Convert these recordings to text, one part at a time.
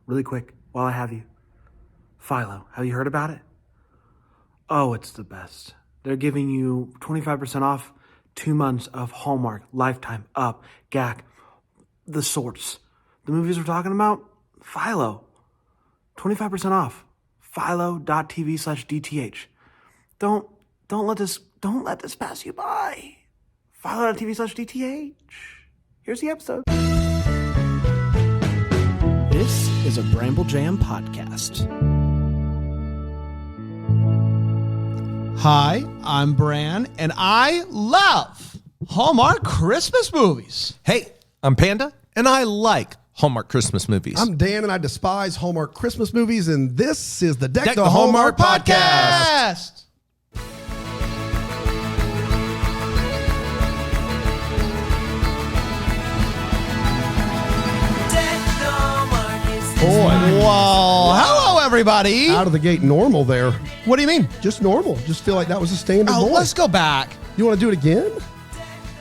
really quick, while I have you. Philo, have you heard about it? Oh, it's the best. They're giving you 25% off 2 months of Hallmark, Lifetime, Up, GAC, the sorts. The movies we're talking about? Philo. 25% off. Philo.tv/DTH. Don't let this pass you by. Philo.tv/DTH. Here's the episode. This is a Bramble Jam podcast. Hi, I'm Bran, and I love Hallmark Christmas movies. Hey, I'm Panda, and I like Hallmark Christmas movies. I'm Dan, and I despise Hallmark Christmas movies, and this is the Deck the Hallmark podcast. Well, hello, everybody. Out of the gate normal there. What do you mean? Just normal. Just feel like that was a standard voice. Let's go back. You want to do it again?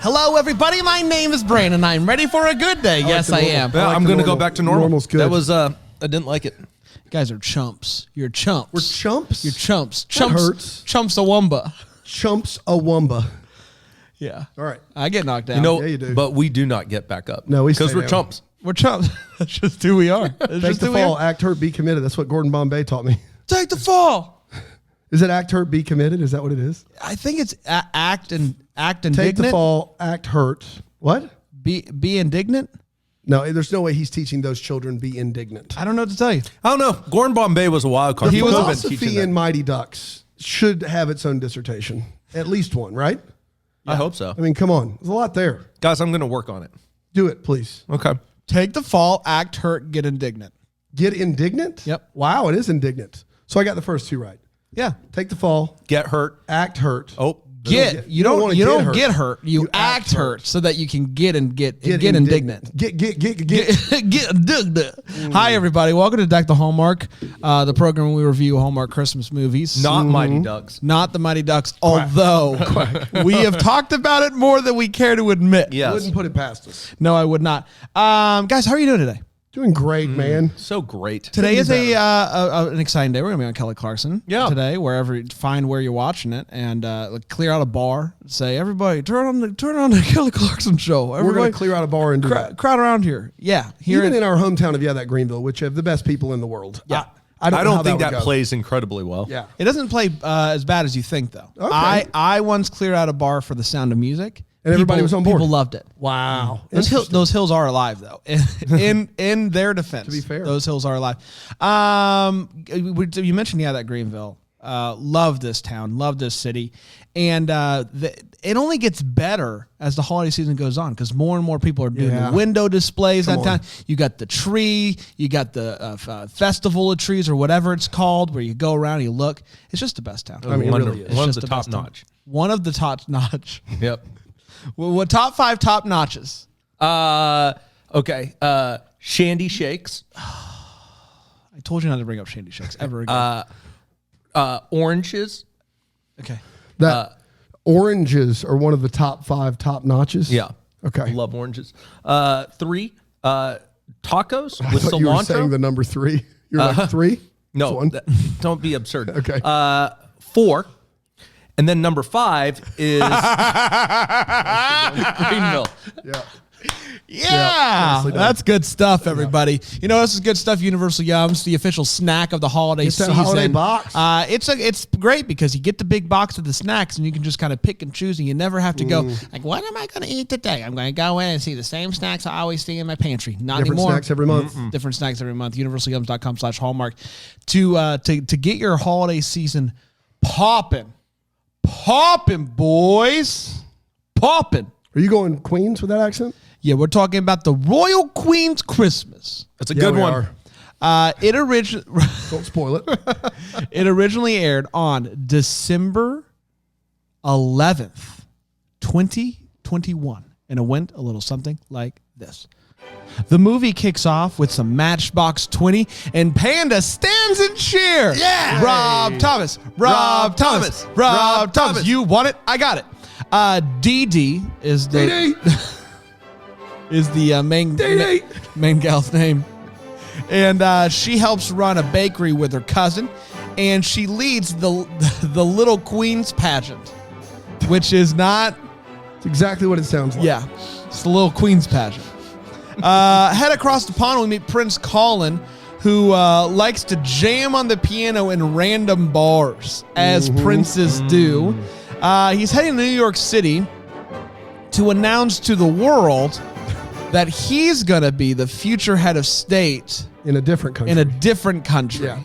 Hello, everybody. My name is Bran, and I'm ready for a good day. Yes, I am. Yeah, I'm going to go back to normal. Normal's good. That was, I didn't like it. You guys are chumps. You're chumps. We're chumps? You're chumps. That Chumps. hurts. Chumps a wumba. Chumps a wumba. Yeah. All right. I get knocked down. You know, Yeah, you do. but we do not get back up. No, we because stay we're down. chumps. We're chumps. That's just who we are. That's Take just the who we fall, are. act hurt, be committed. That's what Gordon Bombay taught me. Take the fall. Is it act hurt, be committed? Is that what it is? I think it's act indignant. Take the fall, act hurt. What? Be indignant. No, there's no way he's teaching those children be indignant. I don't know what to tell you. I don't know. Gordon Bombay was a wild card. The He was been philosophy teaching in that. Mighty Ducks should have its own dissertation. At least one, right? I hope so. I mean, come on. There's a lot there. Guys, I'm going to work on it. Do it, please. Okay. Take the fall, act hurt, get indignant. Get indignant? Yep. Wow, it is indignant. So I got the first two right. Yeah. Take the fall, Get hurt. act hurt. Oh. You don't wanna get hurt. You act hurt so that you can get indignant. Get indignant. Get. Get indignant. Hi, everybody. Welcome to Deck the Hallmark, the program where we review Hallmark Christmas movies. Not Mighty Ducks. Not the Mighty Ducks, although we have talked about it more than we care to admit. Yes. Wouldn't put it past us. No, I would not. Guys, how are you doing today? Doing great, man. So great. Today is an exciting day. We're going to be on Kelly Clarkson today, find where you're watching it, and clear out a bar. Say, everybody, turn on the Kelly Clarkson show. Everybody, We're going to clear out a bar and do that. crowd around here. Yeah. Even in our hometown of that Greenville, which have the best people in the world. Yeah. I don't know how think would that go. plays incredibly well. Yeah. It doesn't play as bad as you think, though. Okay. I once cleared out a bar for The Sound of Music. And everybody was on board. People loved it. Wow. Those hills are alive, though. In their defense, To be fair. those hills are alive. You mentioned that Greenville. Love this town. Love this city, and it only gets better as the holiday season goes on because more and more people are doing the window displays that time. You got the tree. You got the festival of trees or whatever it's called, where you go around and you look. It's just the best town. I mean, it really is. One of just the the top best town. notch. One of the top notch. Yep. What top 5 top notches? Okay. Shandy Shakes. I told you not to bring up Shandy Shakes ever again. Oranges. Okay. Oranges are one of the top 5 top notches. Yeah. Okay. Love oranges. 3. Tacos I with thought you were saying cilantro. the number 3. You're like 3? No, One. don't be absurd. Okay. 4. And then number 5 is Greenville. Yeah. Yeah, nicely done. that's good stuff, everybody. You know, this is good stuff. Universal Yums, the official snack of the holiday Get that season. holiday box. It's great because you get the big box of the snacks and you can just kind of pick and choose, and you never have to go like, what am I going to eat today? I'm going to go in and see the same snacks I always see in my pantry. Not Different anymore. snacks every month. Different snacks every month. UniversalYums.com/Hallmark to get your holiday season popping, boys, popping. Are you going Queens with that accent? Yeah, we're talking about the Royal Queen's Christmas. That's a good we one. are. It originally Don't spoil it. it originally aired on December 11th, 2021, and it went a little something like this. The movie kicks off with some Matchbox 20, and Panda stands and cheers. Yeah! Rob Thomas. Rob Thomas. Rob Thomas. You want it? I got it. Dee Dee is the DD. is the main gal's name. And she helps run a bakery with her cousin, and she leads the Little Queens pageant, which is not... It's exactly what it sounds like. Yeah, it's the Little Queens pageant. Head across the pond, we meet Prince Colin, who likes to jam on the piano in random bars, as princes do. He's heading to New York City to announce to the world that he's going to be the future head of state In a different country. Yeah.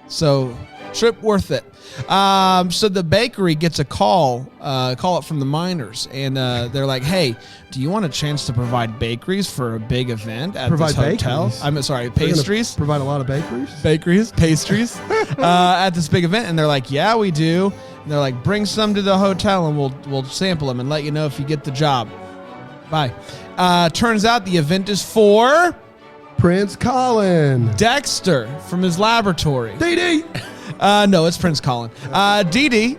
So, trip worth it. So the bakery gets a call up from the miners, and they're like, "Hey, do you want a chance to provide bakeries for a big event at this hotel?" Bakeries? I'm sorry, pastries. Provide a lot of bakeries. Pastries at this big event, and they're like, "Yeah, we do." And they're like, "Bring some to the hotel, and we'll sample them and let you know if you get the job." Bye. Turns out the event is for Prince Colin. Dexter from his laboratory. Dee Dee. No, it's Prince Colin. Dee Dee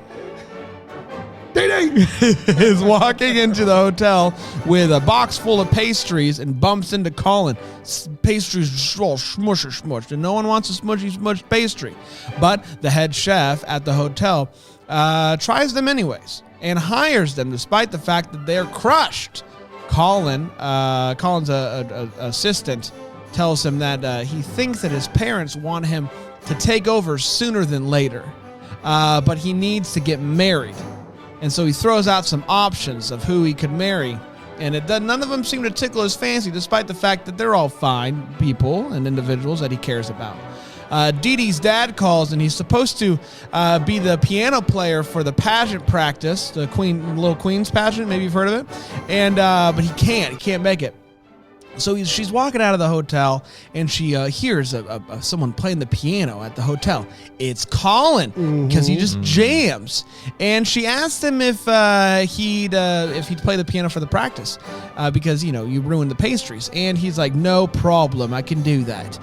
Dee Dee. is walking into the hotel with a box full of pastries and bumps into Colin. Pastries all smushed, and no one wants a smushed pastry. But the head chef at the hotel tries them anyways and hires them despite the fact that they're crushed. Colin's assistant tells him that he thinks that his parents want him to take over sooner than later, but he needs to get married. And so he throws out some options of who he could marry, and none of them seem to tickle his fancy, despite the fact that they're all fine people and individuals that he cares about. Dee Dee's dad calls, and he's supposed to be the piano player for the pageant practice, the Little Queens pageant. Maybe you've heard of it, and but he can't make it. So she's walking out of the hotel, and she hears someone playing the piano at the hotel. It's Colin, because he just jams. And she asked him if he'd play the piano for the practice, because you ruined the pastries. And he's like, "No problem, I can do that."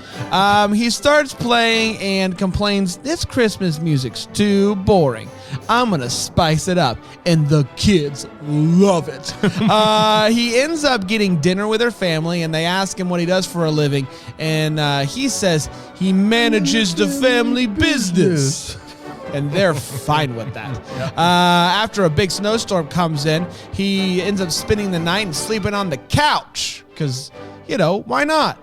He starts playing and complains, "This Christmas music's too boring. I'm gonna spice it up," and the kids love it. He ends up getting dinner with her family, and they ask him what he does for a living, and he says he manages the family business. And they're fine with that. After a big snowstorm comes in, he ends up spending the night and sleeping on the couch, because why not?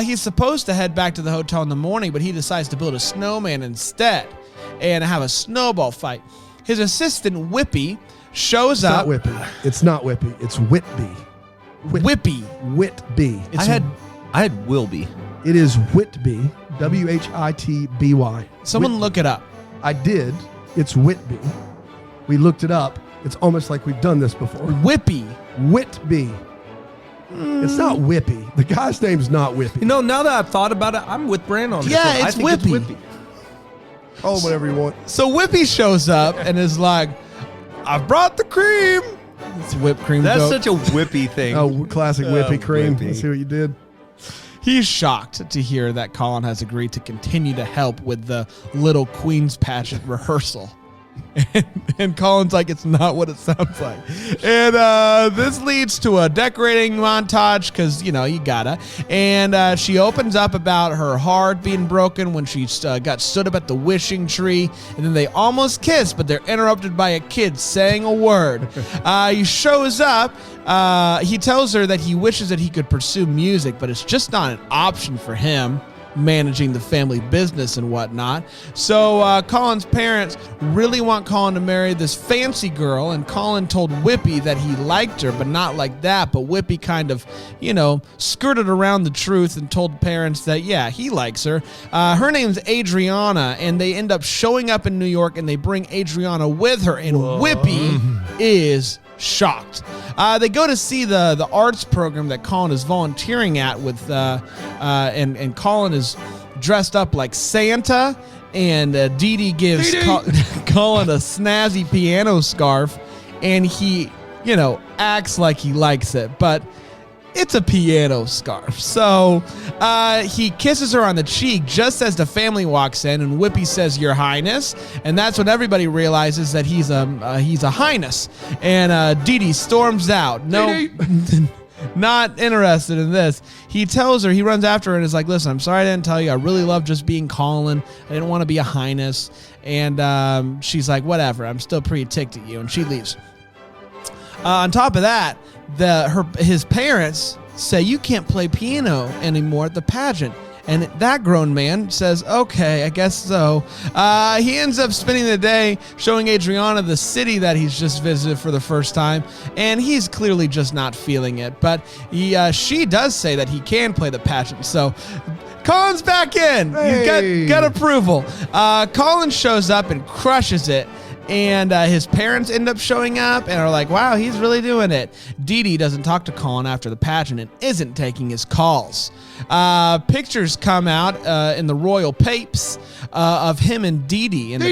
He's supposed to head back to the hotel in the morning, but he decides to build a snowman instead and have a snowball fight. His assistant, Whippy, shows up. It's not Whippy. It's Whitby. Whippy. Whitby. I had Wilby. It is Whitby. Whitby. Someone look it up. I did. It's Whitby. We looked it up. It's almost like we've done this before. Whippy. Whitby. It's not Whippy. The guy's name's not Whippy. Now that I've thought about it, I'm with Brand on this. Yeah, one. it's I think Whippy. It's Whippy. Oh, whatever you want. So Whippy shows up and is like, "I brought the cream." It's whipped cream. That's joke. such a Whippy thing. Oh, classic Whippy cream. Whippy. Let's see what you did. He's shocked to hear that Colin has agreed to continue to help with the Little Queens pageant rehearsal. And Colin's like, "It's not what it sounds like." And this leads to a decorating montage, because, you gotta. And she opens up about her heart being broken when she got stood up at the wishing tree. And then they almost kiss, but they're interrupted by a kid saying a word. He shows up. He tells her that he wishes that he could pursue music, but it's just not an option for him, managing the family business and whatnot. So Colin's parents really want Colin to marry this fancy girl, and Colin told Whippy that he liked her, but not like that. But Whippy kind of, skirted around the truth and told parents that, yeah, he likes her. Her name's Adriana, and they end up showing up in New York, and they bring Adriana with her, and Whippy is shocked. They go to see the arts program that Colin is volunteering at with, and Colin is dressed up like Santa, and Dee Dee gives Colin a snazzy piano scarf, and he, acts like he likes it, but it's a piano scarf. So he kisses her on the cheek just as the family walks in, and Whippy says, "Your Highness," and that's when everybody realizes that he's a highness. And Dee Dee storms out. not interested in this. He tells her, he runs after her and is like, listen, I'm sorry I didn't tell you. I really love just being Colin. I didn't want to be a highness. And she's like, whatever, I'm still pretty ticked at you. And she leaves. On top of that, his parents say you can't play piano anymore at the pageant. And that grown man says, okay, I guess so. He ends up spending the day showing Adriana the city that he's just visited for the first time, and he's clearly just not feeling it. But she does say that he can play the pageant, so Colin's back in. Hey. He's got approval. Colin shows up and crushes it. And his parents end up showing up and are like, wow, he's really doing it. Dee Dee doesn't talk to Colin after the pageant and isn't taking his calls. Pictures come out in the royal papes of him and Dee Dee. And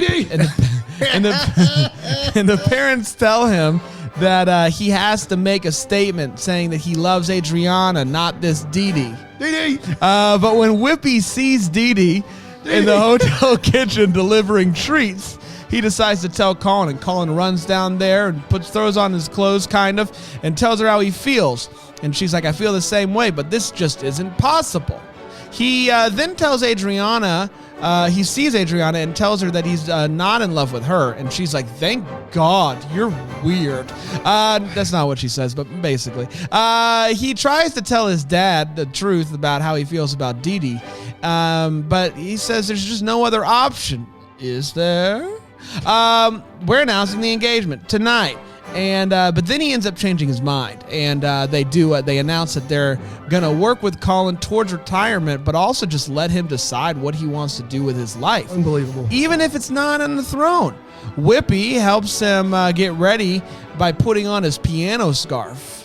the parents tell him that he has to make a statement saying that he loves Adriana, not this Dee Dee. Dee Dee. But when Whippy sees Dee Dee in the hotel kitchen delivering treats, he decides to tell Colin, and Colin runs down there and throws on his clothes kind of and tells her how he feels. And she's like, I feel the same way, but this just isn't possible. He then tells Adriana, he sees Adriana and tells her that he's not in love with her. And she's like, thank God, you're weird. That's not what she says, but basically. He tries to tell his dad the truth about how he feels about Dee Dee. But he says there's just no other option. Is there? We're announcing the engagement tonight. And but then he ends up changing his mind, and they announce that they're gonna work with Colin towards retirement, but also just let him decide what he wants to do with his life. Unbelievable. Even if it's not on the throne. Whippy helps him get ready by putting on his piano scarf.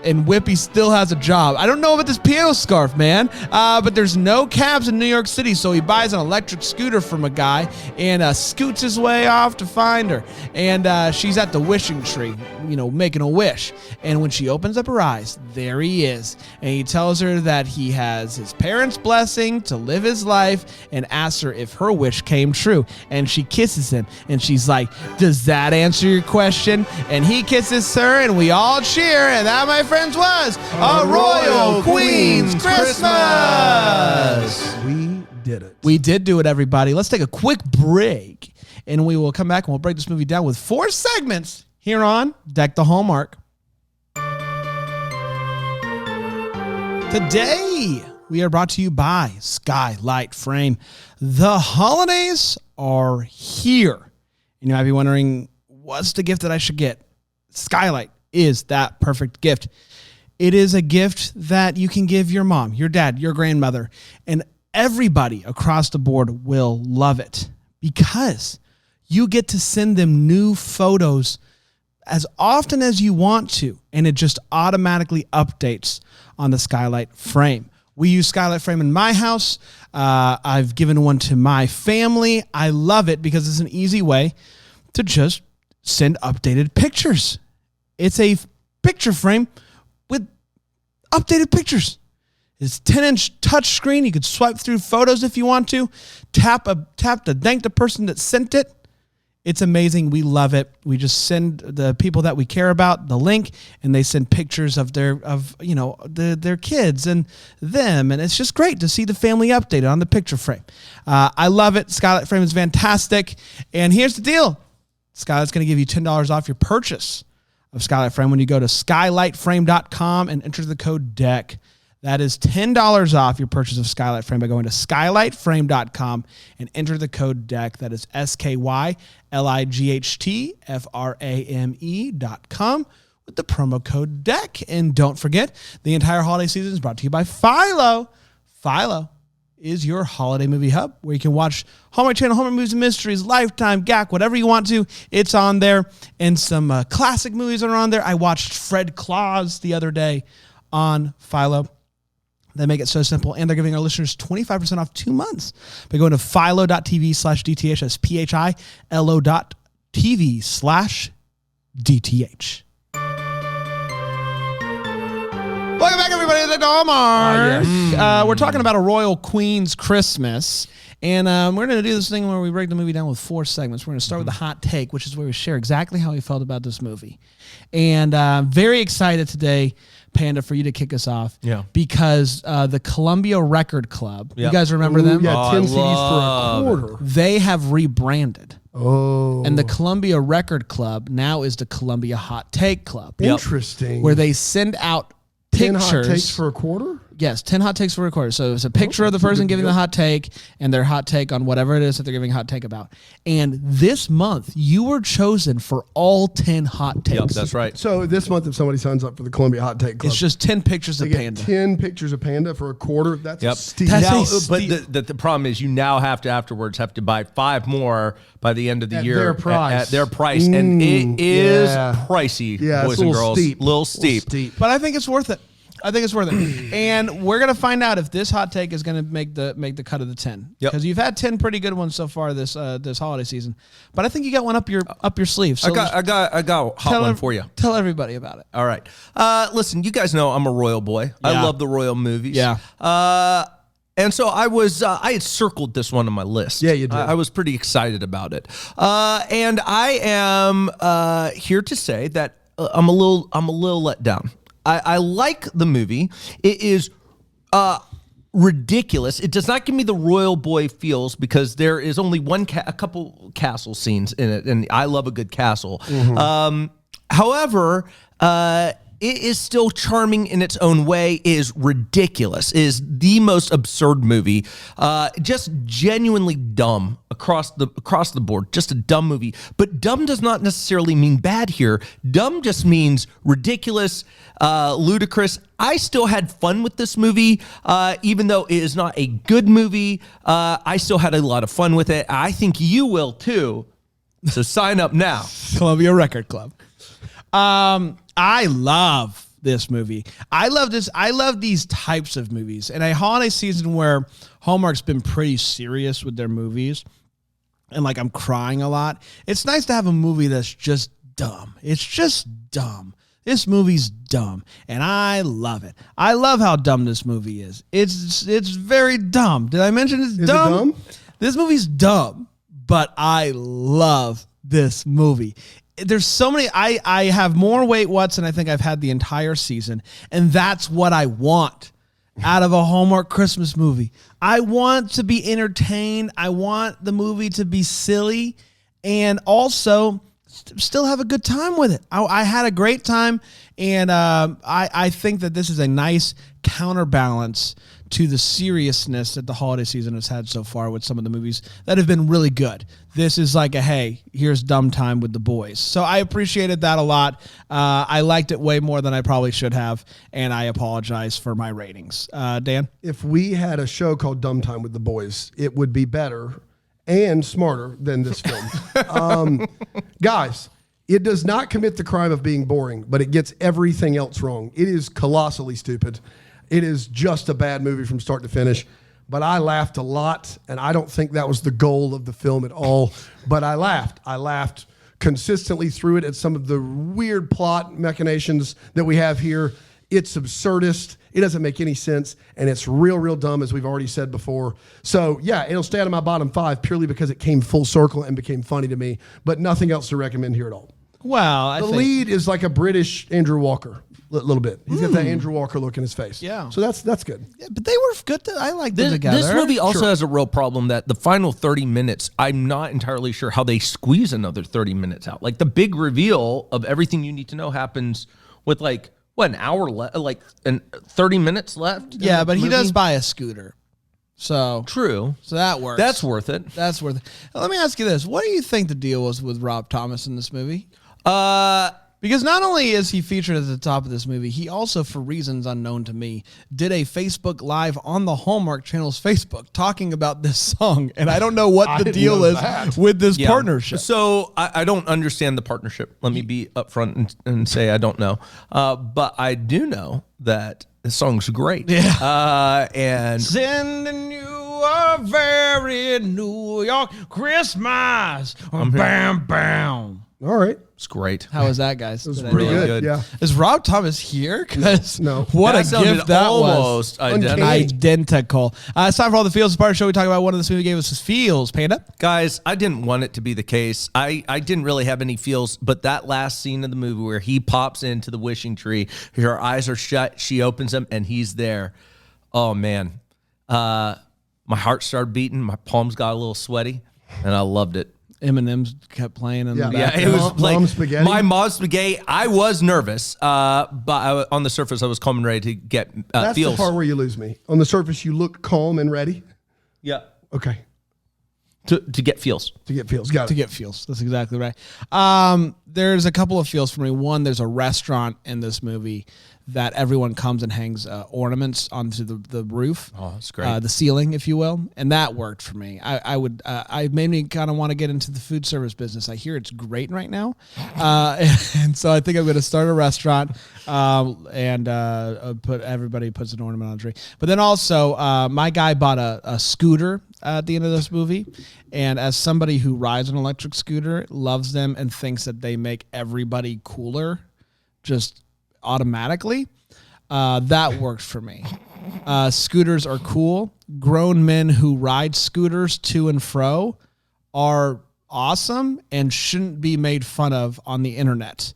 And Whippy still has a job. I don't know about this piano scarf, man. But there's no cabs in New York City, so he buys an electric scooter from a guy and scoots his way off to find her. And she's at the wishing tree, making a wish. And when she opens up her eyes, there he is. And he tells her that he has his parents' blessing to live his life and asks her if her wish came true. And she kisses him. And she's like, does that answer your question? And he kisses her, and we all cheer. And that, my friends, was a Royal Queen's Christmas. We did it. We did do it, everybody. Let's take a quick break, and we will come back and we'll break this movie down with 4 segments here on Deck the Hallmark. Today, we are brought to you by Skylight Frame. The holidays are here. And you might be wondering, what's the gift that I should get? Skylight is that perfect gift. It is a gift that you can give your mom, your dad, your grandmother, and everybody across the board will love it because you get to send them new photos as often as you want to, and it just automatically updates on the Skylight Frame. We use Skylight Frame in my house. I've given one to my family. I love it because it's an easy way to just send updated pictures. It's a picture frame with updated pictures. It's 10-inch touch screen. You could swipe through photos if you want to. Tap to thank the person that sent it. It's amazing. We love it. We just send the people that we care about the link, and they send pictures of their kids and them, and it's just great to see the family updated on the picture frame. I love it. Skylight Frame is fantastic. And here's the deal. Skylight's going to give you $10 off your purchase of Skylight Frame when you go to skylightframe.com and enter the code DECK. That is $10 off your purchase of Skylight Frame by going to skylightframe.com and enter the code DECK. That is SKYLIGHTFRAME.com with the promo code DECK. And don't forget, the entire holiday season is brought to you by Philo. Philo is your holiday movie hub where you can watch Hallmark Channel, Hallmark Movies and Mysteries, Lifetime, GAC, whatever you want to. It's on there. And some classic movies are on there. I watched Fred Claus the other day on Philo. They make it so simple, and they're giving our listeners 25% off 2 months by going to philo.tv/DTH. That's philo.tv/DTH. Welcome back, everybody, to the Hallmark. We're talking about a Royal Queen's Christmas, and we're going to do this thing where we break the movie down with 4 segments. We're going to start with the hot take, which is where we share exactly how we felt about this movie. And very excited today Panda, for you to kick us off. Yeah. Because the Columbia Record Club, Yep. you guys remember them? Yeah, 10 CDs for love a quarter. They have rebranded. Oh, And the Columbia Record Club now is the Columbia Hot Take Club. interesting. Where they send out 10 pictures. hot takes for a quarter? Yes, 10 hot takes for a quarter. So it's a picture of the person giving the hot take and their hot take on whatever it is that they're giving a hot take about. And this month, you were chosen for all 10 hot takes. Yep, that's right. So this month, if somebody signs up for the Columbia Hot Take Club, It's just 10 pictures they of get Panda. 10 pictures of Panda for a quarter. That's Yep. steep. That's Now, a steep- but the problem is you now have to afterwards have to buy 5 more by the end of the At year their price. At their price, and it is yeah. pricey, Yeah, boys it's a and little girls. steep. Little steep. But I think it's worth it. I think it's worth it. And we're going to find out if this hot take is going to make the cut of the 10. Yep. Because you've had 10 pretty good ones so far this holiday season. But I think you got one up your sleeve. So I got a hot one for you. Tell everybody about it. All right. Listen, you guys know I'm a royal boy. I Yeah. love the royal movies. Yeah. And so I had circled this one on my list. Yeah, you did. I was pretty excited about it. And I am here to say that I'm a little let down. I like the movie. It is ridiculous. It does not give me the royal boy feels because there is only a couple castle scenes in it, and I love a good castle. However, it is still charming in its own way. It is ridiculous. It is the most absurd movie. Just genuinely dumb across the board. Just a dumb movie. But dumb does not necessarily mean bad here. Dumb just means ridiculous, ludicrous. I still had fun with this movie, even though it is not a good movie. I still had a lot of fun with it. I think you will too. So sign up now. Columbia Record Club. I love this movie. I love these types of movies. And a holiday season where Hallmark's been pretty serious with their movies and like I'm crying a lot. It's nice to have a movie that's just dumb. It's just dumb. This movie's dumb, and I love it. I love how dumb this movie is. It's very dumb. Did I mention it's Is dumb? it dumb? This movie's dumb, but I love this movie. There's so many. I have more wait what's than I think I've had the entire season, and that's what I want out of a Hallmark Christmas movie. I want to be entertained. I want the movie to be silly, and also still have a good time with it. I had a great time, and I think that this is a nice counterbalance to the seriousness that the holiday season has had so far with some of the movies that have been really good. This is like a, hey, here's dumb time with the boys. So I appreciated that a lot. I liked it way more than I probably should have, and I apologize for my ratings. Dan? If we had a show called Dumb Time with the Boys, it would be better and smarter than this film. Guys, it does not commit the crime of being boring, but it gets everything else wrong. It is colossally stupid. It is just a bad movie from start to finish. But I laughed a lot, and I don't think that was the goal of the film at all. But I laughed. I laughed consistently through it at some of the weird plot machinations that we have here. It's absurdist. It doesn't make any sense, and it's real, real dumb, as we've already said before. So, yeah, it'll stay out of my bottom 5 purely because it came full circle and became funny to me, but nothing else to recommend here at all. Well, The lead is like a British Andrew Walker, a little bit. He's got that Andrew Walker look in his face. Yeah. So that's good. Yeah, but they were good. I like them together. This movie also has a real problem that the final 30 minutes, I'm not entirely sure how they squeeze another 30 minutes out. Like the big reveal of everything you need to know happens with like, what, an hour left, like 30 minutes left? Yeah, but he does buy a scooter. So True. So that works. That's worth it. That's worth it. Now, let me ask you this. What do you think the deal was with Rob Thomas in this movie? Because not only is he featured at the top of this movie, he also, for reasons unknown to me, did a Facebook Live on the Hallmark Channel's Facebook talking about this song. And I don't know what the deal is with this partnership. So I don't understand the partnership. Let me be upfront and say I don't know. But I do know that the song's great. Yeah. And sending you a very New York Christmas. Bam, bam. All right. It's great. How was that, guys? It was Did I pretty nail it? good. Yeah. Is Rob Thomas here? Because No. what That a sounded gift that was. almost identical. Identical. It's time for all the feels. As part of the show, we talk about one of this movie gave us his feels. Panda? Guys, I didn't want it to be the case. I didn't really have any feels, but that last scene of the movie where he pops into the wishing tree, her eyes are shut, she opens them, and he's there. Oh, man. My heart started beating. My palms got a little sweaty, and I loved it. Eminem's kept playing in the Yeah. back. Yeah, it was like Mom's spaghetti? my mom's spaghetti. I was nervous, but on the surface, I was calm and ready to get That's feels. the part where you lose me. On the surface, you look calm and ready. Yeah, Okay. to get feels. To get feels. Got To it. get feels. That's exactly right. There's a couple of feels for me. One, there's a restaurant in this movie that everyone comes and hangs ornaments onto the roof. Oh, that's great. The ceiling, if you will. And that worked for me. I made me kind of want to get into the food service business. I hear it's great right now. And so I think I'm going to start a restaurant and put everybody puts an ornament on a tree. But then also, my guy bought a scooter at the end of this movie. And as somebody who rides an electric scooter, loves them and thinks that they make everybody cooler, just automatically, that worked for me. Scooters are cool. Grown men who ride scooters to and fro are awesome and shouldn't be made fun of on the internet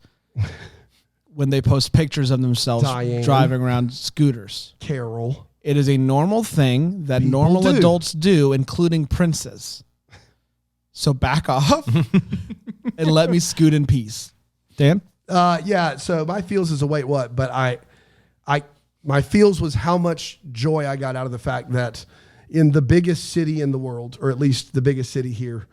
when they post pictures of themselves Diane. driving around scooters. Carol. It is a normal thing that People normal do. adults do, including princes. So back off and let me scoot in peace. Dan? Yeah. So my feels is a wait what, but my feels was how much joy I got out of the fact that in the biggest city in the world, or at least the biggest city here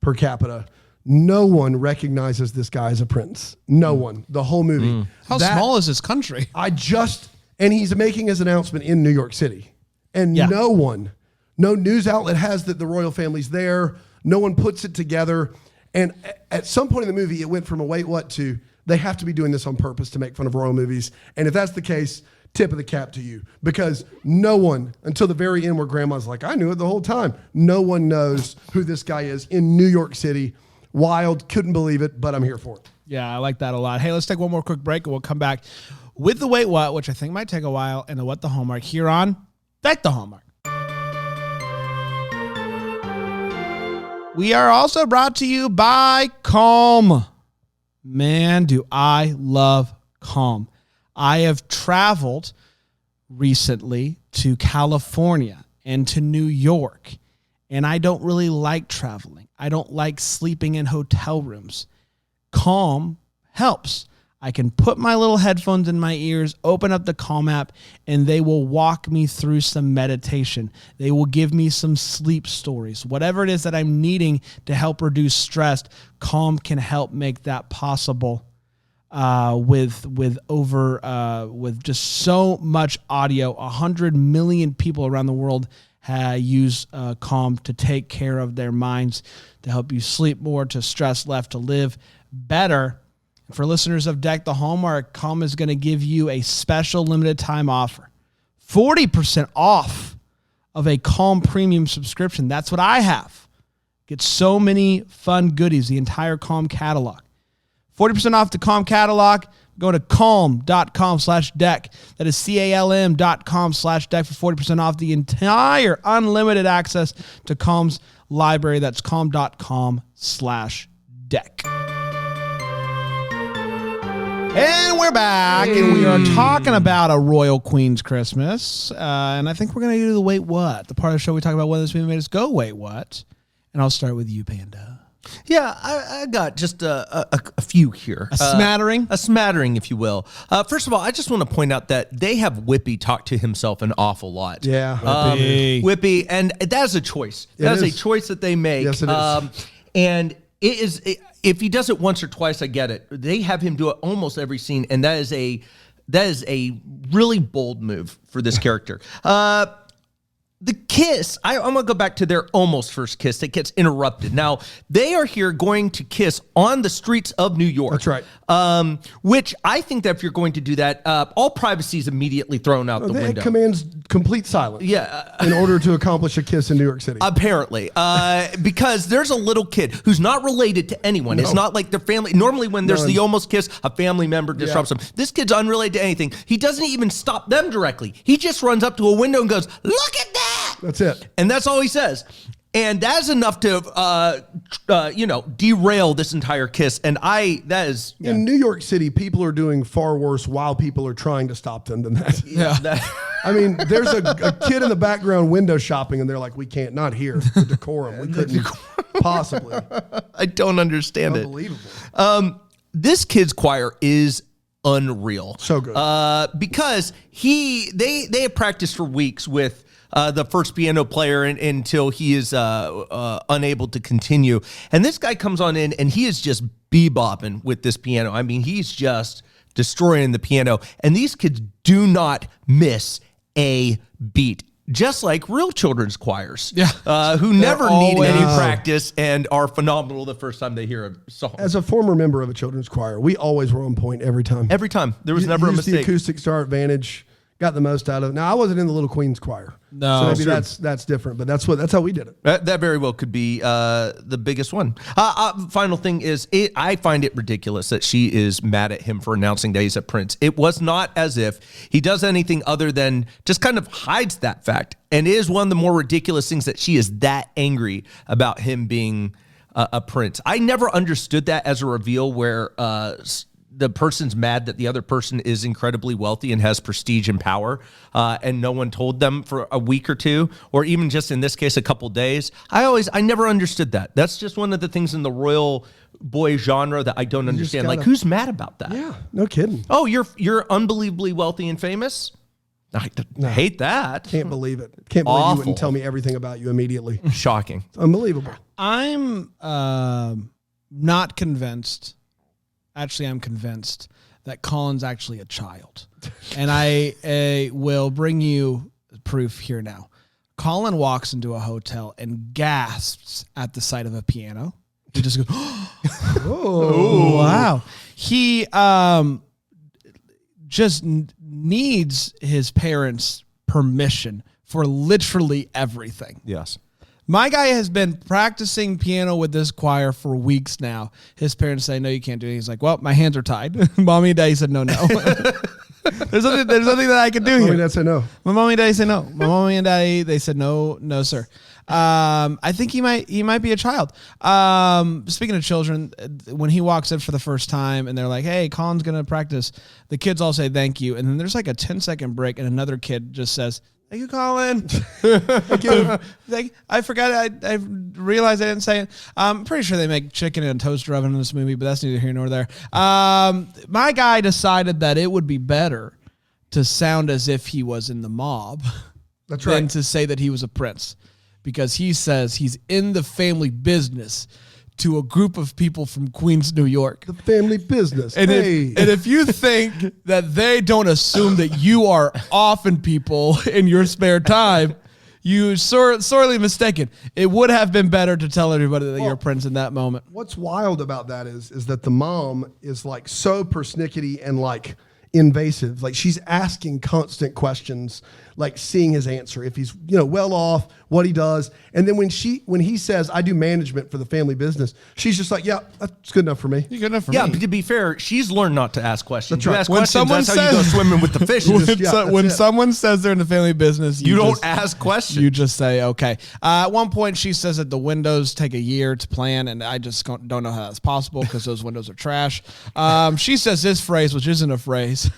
per capita, no one recognizes this guy as a prince. No one. The whole movie. How That- small is this country? And he's making his announcement in New York City. And Yeah. no news outlet has that the royal family's there. No one puts it together. And at some point in the movie, it went from a wait what to they have to be doing this on purpose to make fun of royal movies. And if that's the case, tip of the cap to you. Because no one, until the very end where grandma's like, I knew it the whole time. No one knows who this guy is in New York City. Wild, couldn't believe it, but I'm here for it. Yeah, I like that a lot. Hey, let's take one more quick break and we'll come back with the Wait What, which I think might take a while, and the What the Hallmark here on Deck the Hallmark. We are also brought to you by Calm. Man, do I love Calm. I have traveled recently to California and to New York, and I don't really like traveling. I don't like sleeping in hotel rooms. Calm helps. I can put my little headphones in my ears, open up the Calm app, and they will walk me through some meditation. They will give me some sleep stories. Whatever it is that I'm needing to help reduce stress, Calm can help make that possible. With just so much audio, 100 million people around the world use Calm to take care of their minds, to help you sleep more, to stress left, to live better. For listeners of Deck the Hallmark, Calm is going to give you a special limited time offer. 40% off of a Calm premium subscription. That's what I have. Get so many fun goodies, the entire Calm catalog. 40% off the Calm catalog. Go to calm.com/deck. That is CALM.com/deck for 40% off the entire unlimited access to Calm's library. That's calm.com/deck. And we're back, and we are talking about A Royal Queen's Christmas. And I think we're going to do the Wait What. The part of the show we talk about whether this movie made us go Wait What. And I'll start with you, Panda. Yeah, I got just a few here. A smattering? A smattering, if you will. First of all, I just want to point out that they have Whippy talk to himself an awful lot. Yeah. Whippy, and that is a choice. That is a choice that they make. Yes, it is. And it is, if he does it once or twice, I get it. They have him do it almost every scene, and that is a really bold move for this character. the kiss, I'm going to go back to their almost first kiss that gets interrupted. Now, they are here going to kiss on the streets of New York. That's right. Which I think that if you're going to do that, all privacy is immediately thrown out the window. It commands complete silence. Yeah. In order to accomplish a kiss in New York City. Apparently. Because there's a little kid who's not related to anyone. It's not like their family. Normally when there's the almost kiss, a family member disrupts them. This kid's unrelated to anything. He doesn't even stop them directly. He just runs up to a window and goes, "Look at that!" That's it. And that's all he says. And that's enough to, derail this entire kiss. And in New York City, people are doing far worse while people are trying to stop them than that. Yeah. I mean, there's a kid in the background window shopping, and they're like, "We can't, not here. The decorum. We couldn't possibly." I don't understand it. Unbelievable. This kid's choir is unreal. So good. Because they have practiced for weeks with the first piano player until he is unable to continue. And this guy comes on in and he is just bebopping with this piano. I mean, he's just destroying the piano. And these kids do not miss a beat. Just like real children's choirs, who never need any practice and are phenomenal the first time they hear a song. As a former member of a children's choir, we always were on point every time. Every time. There was never a Used the mistake. acoustic star advantage, got the most out of it. Now, I wasn't in the Little Queen's choir. No. So maybe that's different, but that's how we did it. That very well could be the biggest one. Final thing is, I find it ridiculous that she is mad at him for announcing that he's a prince. It was not as if he does anything other than just kind of hides that fact. And it is one of the more ridiculous things that she is that angry about him being a prince. I never understood that as a reveal where the person's mad that the other person is incredibly wealthy and has prestige and power, and no one told them for a week or two, or even just in this case, a couple days. I never understood that. That's just one of the things in the royal boy genre that I don't understand. Like, who's mad about that? Yeah, no kidding. Oh, you're unbelievably wealthy and famous? I hate that. Can't believe it. Can't believe you Awful. wouldn't tell me everything about you immediately. Shocking. It's unbelievable. I'm not convinced. Actually, I'm convinced that Colin's actually a child. And I will bring you proof here now. Colin walks into a hotel and gasps at the sight of a piano. He just goes, "Oh, wow." He just needs his parents' permission for literally everything. Yes. My guy has been practicing piano with this choir for weeks now. His parents say, "No, you can't do it." He's like, "Well, my hands are tied." Mommy and daddy said, "No." There's nothing that I can do here. Mommy and dad said no. My mommy and daddy said no. My mommy and daddy, they said no, sir. I think he might be a child. Speaking of children, when he walks in for the first time and they're like, "Hey, Colin's gonna practice," the kids all say thank you, and then there's like a 10-second break, and another kid just says, "Thank you, Colin." Thank you. I forgot. I realized I didn't say it. I'm pretty sure they make chicken in a toaster oven in this movie, but that's neither here nor there. My guy decided that it would be better to sound as if he was in the mob That's than right. to say that he was a prince, because he says he's in the family business to a group of people from Queens, New York. The family business. And, Hey. if you think that they don't assume that you are offing people in your spare time, you sorely mistaken. It would have been better to tell everybody that you're a prince in that moment. What's wild about that is that the mom is like so persnickety and like invasive. Like, she's asking constant questions, like seeing his answer, if he's, well off, what he does. And then when he says, "I do management for the family business," she's just like, "Yeah, that's good enough for me." You're good enough for Yeah, me. but to be fair, she's learned not to ask questions. That's You right. ask When questions, someone that's how you go says- swimming with the fish. When it. someone says they're in the family business, You don't just- ask questions. You just say, okay. At one point, she says that the windows take a year to plan, and I just don't know how that's possible because those windows are trash. She says this phrase, which isn't a phrase: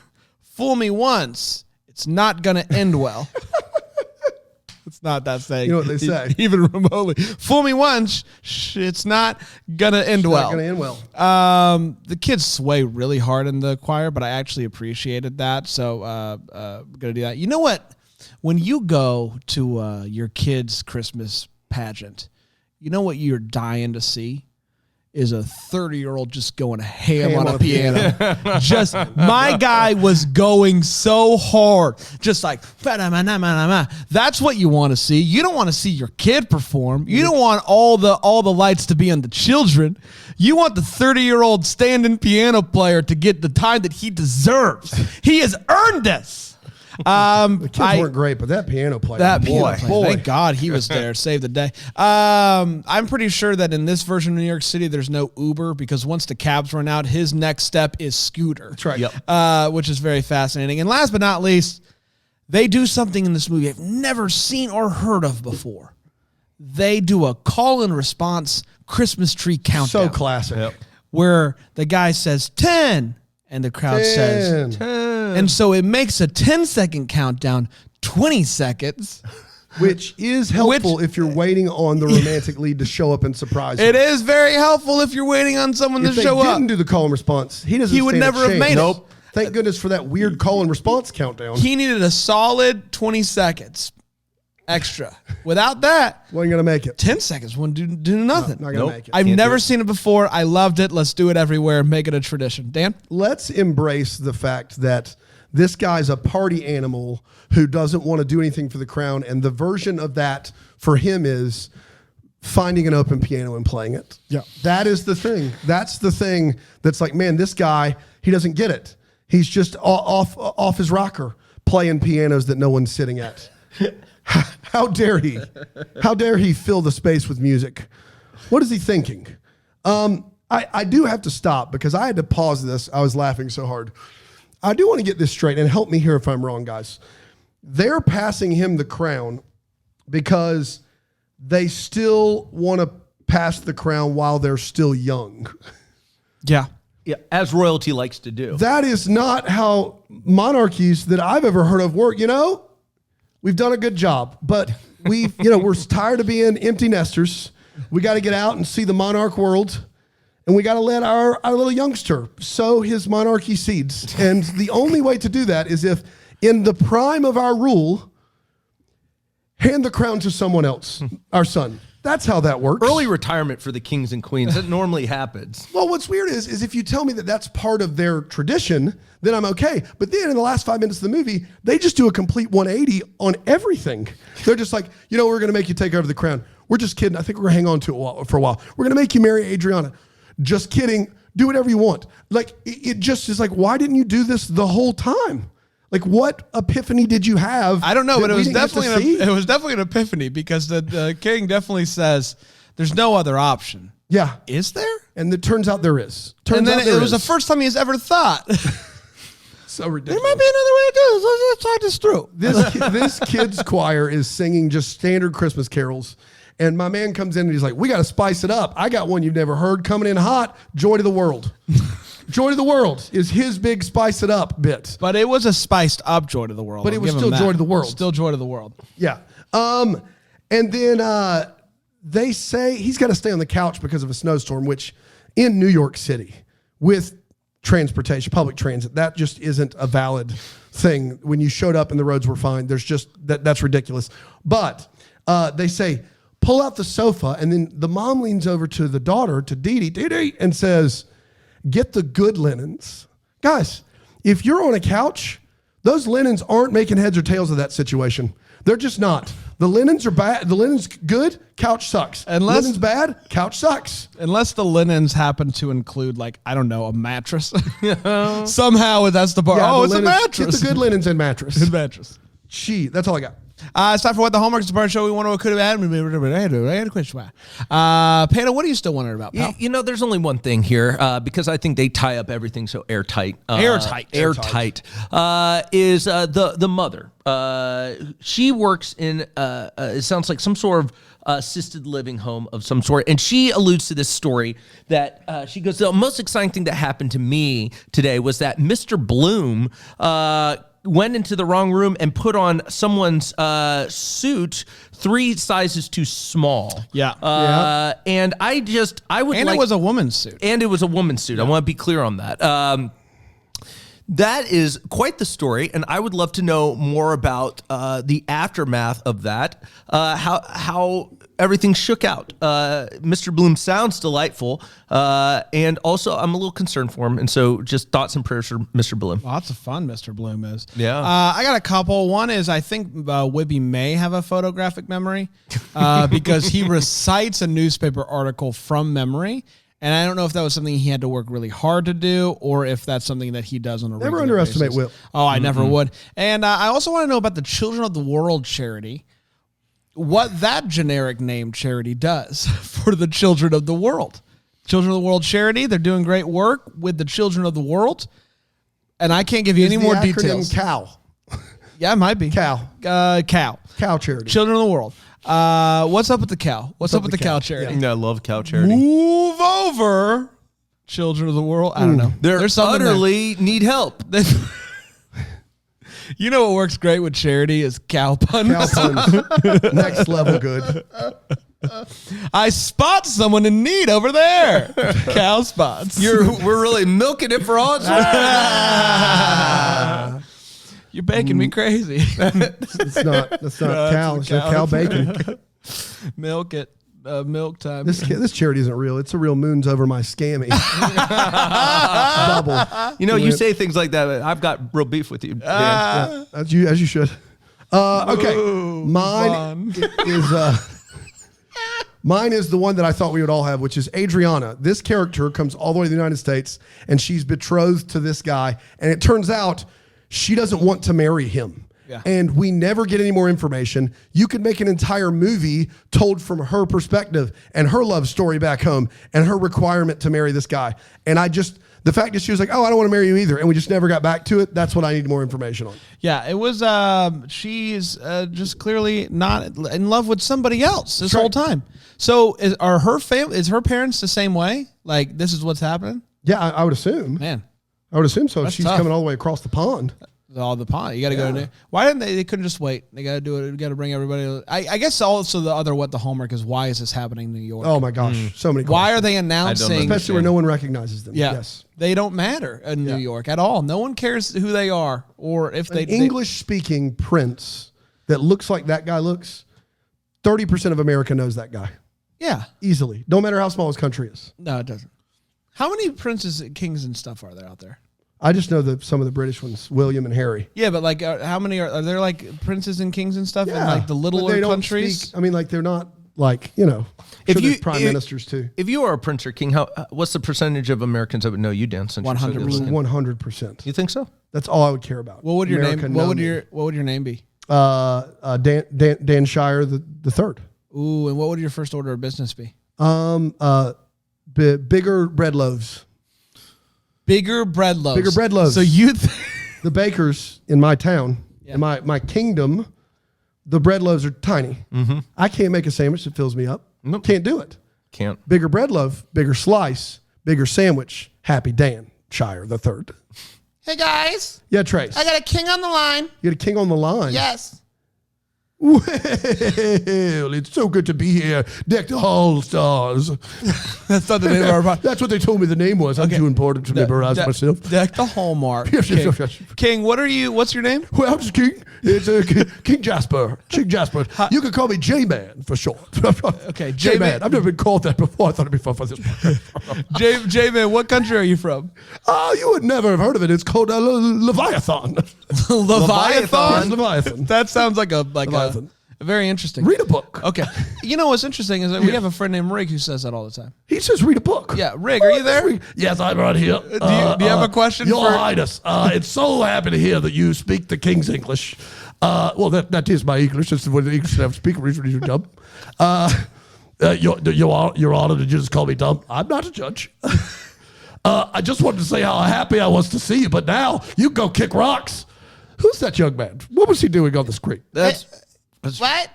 "Fool me once, it's not going to end well." It's not that saying. You know what they say. Even remotely. "Fool me once, it's not going to end well." Not going to end well. The kids sway really hard in the choir, but I actually appreciated that. So gonna do that. You know what? When you go to your kid's Christmas pageant, you know what you're dying to see is a 30-year-old just going ham on a piano. Just, my guy was going so hard. Just like, that's what you want to see. You don't want to see your kid perform. You don't want all the lights to be on the children. You want the 30-year-old standing piano player to get the time that he deserves. He has earned this. The kids weren't great, but that piano player, boy, thank God he was there, saved the day. I'm pretty sure that in this version of New York City, there's no Uber because once the cabs run out, his next step is scooter. That's right. Which is very fascinating. And last but not least, they do something in this movie I've never seen or heard of before. They do a call and response Christmas tree countdown. So classic. Where the guy says 10 and the crowd says 10. And so it makes a 10-second countdown, 20 seconds. Which is helpful if you're waiting on the romantic lead to show up and surprise you. It is very helpful if you're waiting on someone to show up. If they didn't do the call and response, he would never have made it. Nope. Thank goodness for that weird call and response countdown. He needed a solid 20 seconds extra. Without that, wasn't going to make it. 10 seconds wouldn't do nothing. Not going to make it. I've never seen it before. I loved it. Let's do it everywhere. Make it a tradition. Dan? Let's embrace the fact that this guy's a party animal who doesn't want to do anything for the crown, and the version of that for him is finding an open piano and playing it. Yeah. That is the thing. That's the thing that's like, man, this guy, he doesn't get it. He's just off his rocker playing pianos that no one's sitting at. How dare he? How dare he fill the space with music? What is he thinking? I do have to stop because I had to pause this. I was laughing so hard. I do want to get this straight, and help me here if I'm wrong, guys. They're passing him the crown because they still want to pass the crown while they're still young. Yeah. Yeah, as royalty likes to do. That is not how monarchies that I've ever heard of work. You know, we've done a good job, but we're tired of being empty nesters. We got to get out and see the monarch world. And we got to let our little youngster sow his monarchy seeds. And the only way to do that is if, in the prime of our rule, hand the crown to someone else, our son. That's how that works. Early retirement for the kings and queens. That normally happens. Well, what's weird is if you tell me that that's part of their tradition, then I'm okay. But then in the last 5 minutes of the movie, they just do a complete 180 on everything. They're just like, we're going to make you take over the crown. We're just kidding. I think we're going to hang on to it for a while. We're going to make you marry Adriana. Just kidding. Do whatever you want. Like, it just is like, why didn't you do this the whole time? Like, what epiphany did you have? I don't know, but it was definitely an epiphany because the king definitely says there's no other option. Yeah. Is there? And it turns out there is. It was the first time he's ever thought. So ridiculous. There might be another way to do this. Let's talk this through. This kid's choir is singing just standard Christmas carols. And my man comes in and he's like, we got to spice it up. I got one you've never heard coming in hot. Joy to the world. Joy to the world is his big spice it up bit. But it was a spiced up Joy to the world. But it was still Joy to the world. Still Joy to the world. Yeah. And then they say he's got to stay on the couch because of a snowstorm, which in New York City with transportation, public transit, that just isn't a valid thing. When you showed up and the roads were fine, there's just that's ridiculous. But they say, pull out the sofa, and then the mom leans over to the daughter, to Dee, and says, get the good linens. Guys, if you're on a couch, those linens aren't making heads or tails of that situation. They're just not. The linens are bad. The linens good, couch sucks. Linens bad, couch sucks. Unless the linens happen to include, like, I don't know, a mattress. Somehow that's the part. Yeah, it's a mattress. Get the good linens and mattress. Good mattress. Gee, that's all I got. It's time for What the Hallmark is part show. We want to could have had. I had a question. Panda, what are you still wondering about, pal? There's only one thing here because I think they tie up everything so airtight. Airtight is the mother. She works in it sounds like some sort of assisted living home of some sort, and she alludes to this story that she goes, the most exciting thing that happened to me today was that Mr. Bloom went into the wrong room and put on someone's suit 3 sizes too small. Yeah. And I would and like... it was a woman's suit. And it was a woman's suit. Yeah. I want to be clear on that. That is quite the story, and I would love to know more about the aftermath of that. How everything shook out. Mr. Bloom sounds delightful, and also I'm a little concerned for him. And so, just thoughts and prayers for Mr. Bloom. Lots of fun, Mr. Bloom is. Yeah. I got a couple. One is I think Wibby may have a photographic memory because he recites a newspaper article from memory. And I don't know if that was something he had to work really hard to do or if that's something that he does on a regular underestimate basis. Will. Oh, I never would. And I also want to know about the Children of the World charity, what that generic name charity does for the children of the world. Children of the World charity, they're doing great work with the children of the world. And I can't give you any more details. COW. Yeah, it might be. COW. COW. COW charity. Children of the World. What's up with the cow? What's up with the cow charity? I love cow charity. Move over, Children of the World. I don't know. They're utterly need help. You know what works great with charity is cow puns. Cow puns. Next level good. I spot someone in need over there. Cow spots. We're really milking it for all it's worth. You're baking me crazy. It's not cow. It's cow bacon. Milk it. Milk time. This charity isn't real. It's a real moons over my scammy. Bubble. You say things like that. But I've got real beef with you, Dan. Yeah, as you should. Okay, mine is the one that I thought we would all have, which is Adriana. This character comes all the way to the United States, and she's betrothed to this guy, and it turns out she doesn't want to marry him. Yeah. And we never get any more information. You could make an entire movie told from her perspective and her love story back home and her requirement to marry this guy. And the fact that she was like, oh, I don't want to marry you either. And we just never got back to it. That's what I need more information on. Yeah, it was, she's just clearly not in love with somebody else this whole time. So is her parents the same way? Like, this is what's happening? Yeah, I would assume. Man. I would assume so. That's She's tough. coming all the way across the pond. All the pond. You got to go to. Why didn't they? They couldn't just wait. They got to do it. We got to bring everybody. I guess also the hallmark is why is this happening in New York? Oh my gosh, so many. Why are they announcing? Especially where no one recognizes them. Yeah. Yes. They don't matter in New York at all. No one cares who they are or if An English-speaking prince that looks like that guy looks. 30% of America knows that guy. Yeah. Easily. No matter how small his country is. No, it doesn't. How many princes, kings, and stuff are there out there? I just know some of the British ones, William and Harry. Yeah, but like, how many are there? Like princes and kings and stuff in like the littler countries? They're not like If you prime ministers too. If you are a prince or king, what's the percentage of Americans that would know you, Dan? 100%. 100%. You think so? That's all I would care about. What would your name? What would your name be? Dan Shire the third. Ooh, and what would your first order of business be? Bigger bread loaves. Bigger bread loaves. Bigger bread loaves. So the bakers in my town, in my kingdom, the bread loaves are tiny. Mm-hmm. I can't make a sandwich that fills me up. Nope. Can't do it. Can't. Bigger bread loaf, bigger slice, bigger sandwich. Happy Dan Shire the third. Hey guys, Yeah, Trace. I got a king on the line. You got a king on the line. Yes. Well, it's so good to be here. Deck the hall stars. That's not the name of our podcast. That's what they told me the name was. I'm too important to memorize myself. Deck the Hallmark. Yes, King. yes. King, what's your name? Well, it's King. It's King Jasper. King Jasper. You can call me J-Man for short. Okay, J-Man. I've never been called that before. I thought it'd be fun for this. J-Man, what country are you from? Oh, you would never have heard of it. It's called Leviathan. Leviathan? Yes, Leviathan. That sounds like a very interesting. Read a book. Okay. You know what's interesting is that we have a friend named Rig who says that all the time. He says read a book. Yeah, Rig, are you there? Yes, I'm right here. Do you have a question Your for Highness? It's so happy to hear that you speak the King's English. Well, that is my English. That's what the English have to speak. Reason you're dumb. Your Honor, did you just call me dumb? I'm not a judge. I just wanted to say how happy I was to see you, but now you go kick rocks. Who's that young man? What was he doing on the screen? What?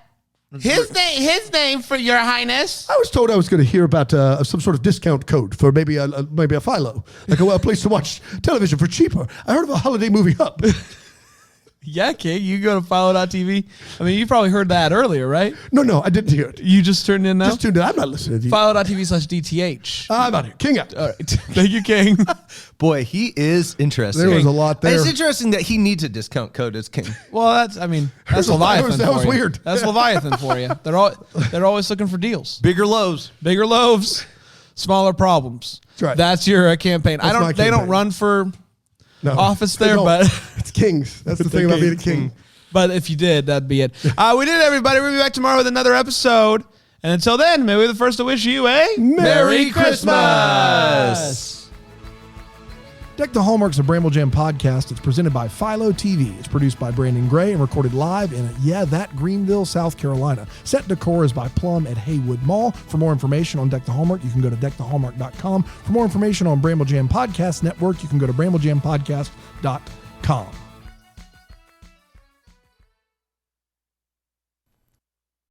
His name, for your highness. I was told I was going to hear about some sort of discount code for maybe a Philo, like a place to watch television for cheaper. I heard of a holiday movie hub. Yeah, King, you go to philo.tv. I mean, you probably heard that earlier, right? No, I didn't hear it. You just turned in now? Just tuned in. I'm not listening to you. Philo.tv/DTH. I'm out here. King out. All right. Thank you, King. Boy, he is interesting. There was a lot there. It's interesting that he needs a discount code as king. Well, that's Leviathan. That was for you. weird. That's Leviathan for you. They're always looking for deals. Bigger loaves. Bigger loaves, smaller problems. That's right. That's your campaign. That's my They don't campaign. run for No, office they there, don't. but it's kings. That's the thing about being a king. but if you did, that'd be it. We did, everybody. We'll be back tomorrow with another episode. And until then, may we be the first to wish you a Merry Christmas. Deck the Hallmark's a Bramble Jam podcast. It's presented by Philo TV. It's produced by Brandon Gray and recorded live in, Greenville, South Carolina. Set decor is by Plum at Haywood Mall. For more information on Deck the Hallmark, you can go to deckthehallmark.com. For more information on Bramble Jam Podcast Network, you can go to bramblejampodcast.com.